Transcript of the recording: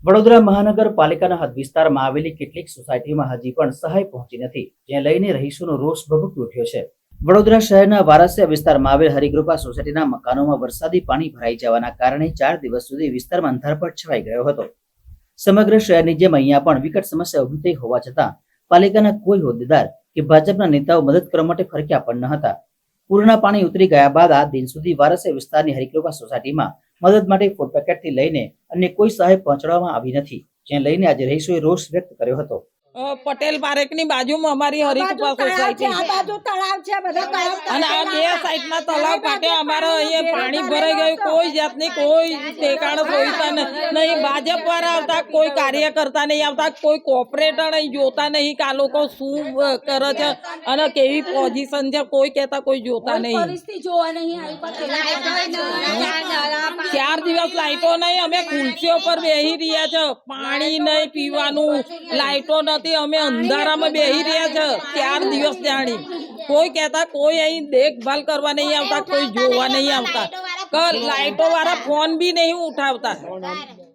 વડોદરા મહાનગરપાલિકાના હદ વિસ્તારમાં આવેલી કેટલીક સોસાયટીમાં હજી પણ સહાય પહોંચી નથી, જે લઈને રહીશોનો રોષ ભભૂકી ઉઠ્યો છે। વડોદરા શહેરના વારસિયા વિસ્તારમાં આવેલ હરિકૃપા સોસાયટીના મકાનોમાં વરસાદી પાણી ભરાઈ જવાના કારણે 4 દિવસ સુધી વિસ્તારમાં અંધારપટ છવાઈ ગયો હતો। સમગ્ર શહેરની જેમ અહીંયા પણ વિકટ સમસ્યા ઊભી થઈ હોવા છતાં પાલિકાના કોઈ હોદ્દેદાર કે ભાજપના નેતાઓ મદદ કરવા માટે ફરક્યા પણ ન હતા। પૂરના પાણી ઉતરી ગયા બાદ આ દિન સુધી વારસિયા વિસ્તારની હરિકૃપા સોસાયટીમાં મદદ માટે ફૂડ પેકેટથી લઈને અન્ય કોઈ સહાય પહોંચાડવામાં આવી નથી, જેને લઈને આજે રહીશોએ રોષ વ્યક્ત કર્યો હતો। પટેલ પારેખની બાજુમાં અમારી હરિકૃપા સોસાયટી અને આ બે સાઈડના તળાવ કાંઠે અમારા અહીંયા પાણી ભરાઈ ગયું। કોઈ જાતની કોઈ ઠેકાણ જોઈતા નહીં। ભાજપ વાળા આવતા, કોઈ કાર્યકર્તા નહીં આવતા, કોઈ કોર્પોરેટર અહીં જોતા નહીં કે આ લોકો શું કરે છે અને કેવી પોઝિશન છે, કોઈ કહેતા કોઈ જોતા નહીં। 4 દિવસ લાઈટો નહીં, અમે ખુરશીઓ પર બેસી રહ્યા છે, પાણી નહીં પીવાનું, લાઈટો નથી, અમે અંધારામાં બેસી રહ્યા છે 4 દિવસ જાણી। કોઈ કહેતા કોઈ અહીં દેખભાલ કરવા નહીં આવતા, કોઈ જોવા નહીં આવતા, લાઈટો વાળા ફોન બી નહીં ઉઠાવતા।